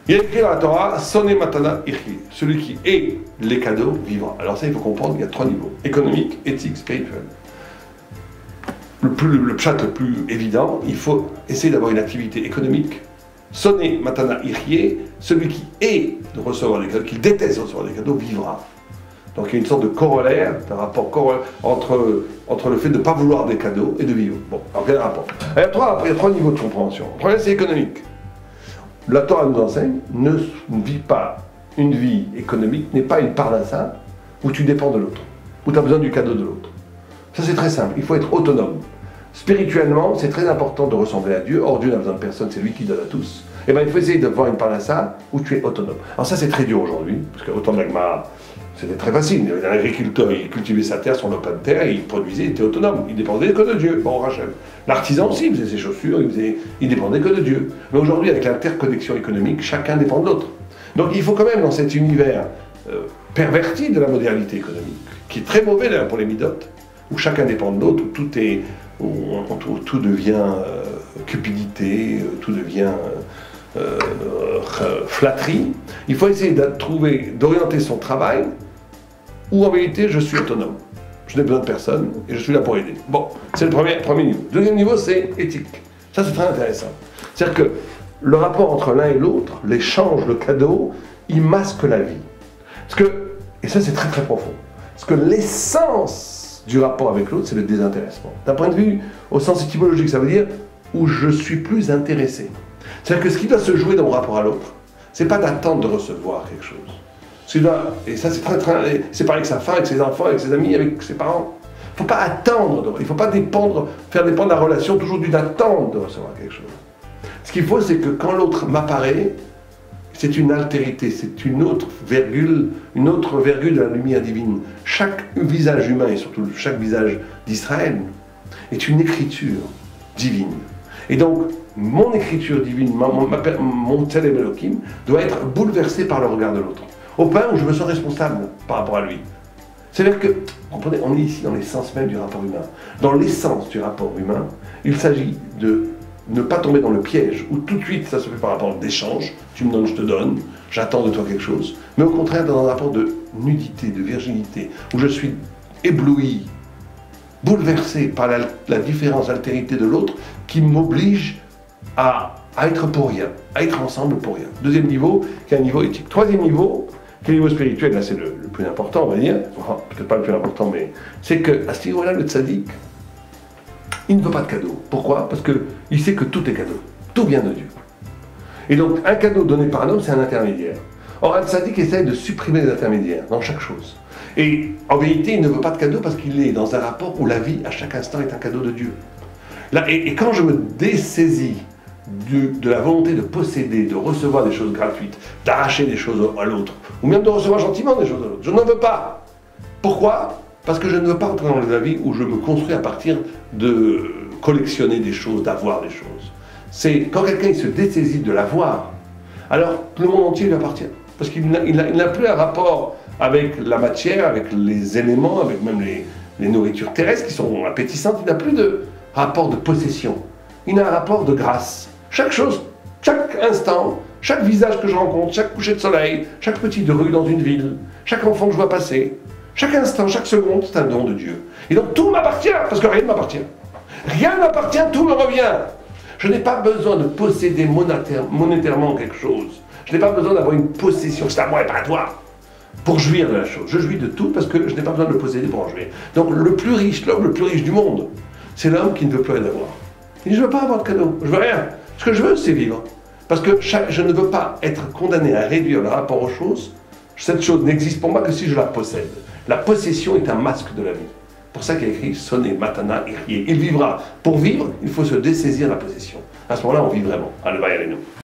Il y a écrit dans la Torah, Soné Matana Irhi, celui qui hait les cadeaux vivra. Alors ça, il faut comprendre qu'il y a 3 niveaux, économique, éthique, spirituel. Le pshat le plus évident, il faut essayer d'avoir une activité économique. Soné Matana Irhi, celui qui hait de recevoir des cadeaux, qui déteste recevoir des cadeaux, vivra. Donc il y a une sorte de corollaire, un rapport entre le fait de ne pas vouloir des cadeaux et de vivre. Bon, alors quel rapport? Il y a 3 niveaux de compréhension. Le premier, c'est économique. La Torah nous enseigne, ne vis pas une vie économique, n'est pas une parnassa où tu dépends de l'autre, où tu as besoin du cadeau de l'autre. Ça c'est très simple, il faut être autonome. Spirituellement, c'est très important de ressembler à Dieu. Or Dieu n'a besoin de personne, c'est lui qui donne à tous. Et bien il faut essayer de voir une parnassa où tu es autonome. Alors ça c'est très dur aujourd'hui, parce qu'autant de l'Agma, c'était très facile. Un agriculteur, il cultivait sa terre, son lopin de terre, et il produisait, il était autonome. Il dépendait que de Dieu. Bon, Rachel. L'artisan aussi, il faisait ses chaussures, il dépendait que de Dieu. Mais aujourd'hui, avec l'interconnexion économique, chacun dépend de l'autre. Donc il faut quand même, dans cet univers perverti de la modernité économique, qui est très mauvais d'ailleurs pour les midotes, où chacun dépend de l'autre, où tout devient cupidité, tout devient flatterie, il faut essayer d'orienter son travail où en vérité je suis autonome. Je n'ai besoin de personne et je suis là pour aider. Bon, c'est le premier niveau. Deuxième niveau, c'est éthique. Ça, c'est très intéressant. C'est-à-dire que le rapport entre l'un et l'autre, l'échange, le cadeau, il masque la vie. Et ça, c'est très très profond. Parce que l'essence du rapport avec l'autre, c'est le désintéressement. D'un point de vue, au sens étymologique, ça veut dire où je suis plus intéressé. C'est-à-dire que ce qui doit se jouer dans mon rapport à l'autre, c'est pas d'attendre de recevoir quelque chose. Et ça, c'est très pareil avec sa femme, avec ses enfants, avec ses amis, avec ses parents. Il ne faut pas attendre, il ne faut pas faire dépendre la relation toujours d'une attente de recevoir quelque chose. Ce qu'il faut, c'est que quand l'autre m'apparaît, c'est une altérité, c'est une autre virgule de la lumière divine. Chaque visage humain, et surtout chaque visage d'Israël, est une écriture divine. Et donc, mon écriture divine, mon Tselem Elohim, doit être bouleversé par le regard de l'autre. Au point où je me sens responsable par rapport à lui. C'est-à-dire que, comprenez, on est ici dans l'essence même du rapport humain. Dans l'essence du rapport humain, il s'agit de ne pas tomber dans le piège où tout de suite ça se fait par rapport d'échange, tu me donnes, je te donne, j'attends de toi quelque chose, mais au contraire dans un rapport de nudité, de virginité, où je suis ébloui, bouleversé par la différence, l'altérité de l'autre, qui m'oblige à être pour rien, à être ensemble pour rien. Deuxième niveau, qui est un niveau éthique. Troisième niveau, qui est le niveau spirituel, là c'est le plus important, on va dire, enfin, peut-être pas le plus important, mais c'est qu'à ce niveau-là, le tzaddik, il ne veut pas de cadeau. Pourquoi? Parce qu'il sait que tout est cadeau, tout vient de Dieu. Et donc, un cadeau donné par un homme, c'est un intermédiaire. Or, un tzaddik essaie de supprimer les intermédiaires dans chaque chose. Et en vérité, il ne veut pas de cadeau parce qu'il est dans un rapport où la vie, à chaque instant, est un cadeau de Dieu. Là, et quand je me dessaisis de la volonté de posséder, de recevoir des choses gratuites, d'arracher des choses à l'autre, ou même de recevoir gentiment des choses à l'autre, je n'en veux pas. Pourquoi? Parce que je ne veux pas entrer dans la vie où je me construis à partir de collectionner des choses, d'avoir des choses. C'est quand quelqu'un se dessaisit de l'avoir, alors le monde entier lui appartient. Parce qu'il n'a plus un rapport avec la matière, avec les éléments, avec même les nourritures terrestres qui sont appétissantes. Il n'a plus de rapport de possession. Il a un rapport de grâce. Chaque chose, chaque instant, chaque visage que je rencontre, chaque coucher de soleil, chaque petite rue dans une ville, chaque enfant que je vois passer, chaque instant, chaque seconde, c'est un don de Dieu. Et donc tout m'appartient, parce que rien ne m'appartient. Rien ne m'appartient, tout me revient. Je n'ai pas besoin de posséder monétairement quelque chose. Je n'ai pas besoin d'avoir une possession, c'est à moi et pas à toi, pour jouir de la chose. Je jouis de tout parce que je n'ai pas besoin de le posséder pour en jouir. Donc le plus riche, l'homme le plus riche du monde, c'est l'homme qui ne veut plus rien avoir. Il dit, je ne veux pas avoir de cadeau, je veux rien. Ce que je veux, c'est vivre. Parce que je ne veux pas être condamné à réduire le rapport aux choses. Cette chose n'existe pour moi que si je la possède. La possession est un masque de la vie. Pour ça qu'il y a écrit Soné, Matana, Irhi. Il vivra. Pour vivre, il faut se dessaisir de la possession. À ce moment-là, on vit vraiment. Allez, nous.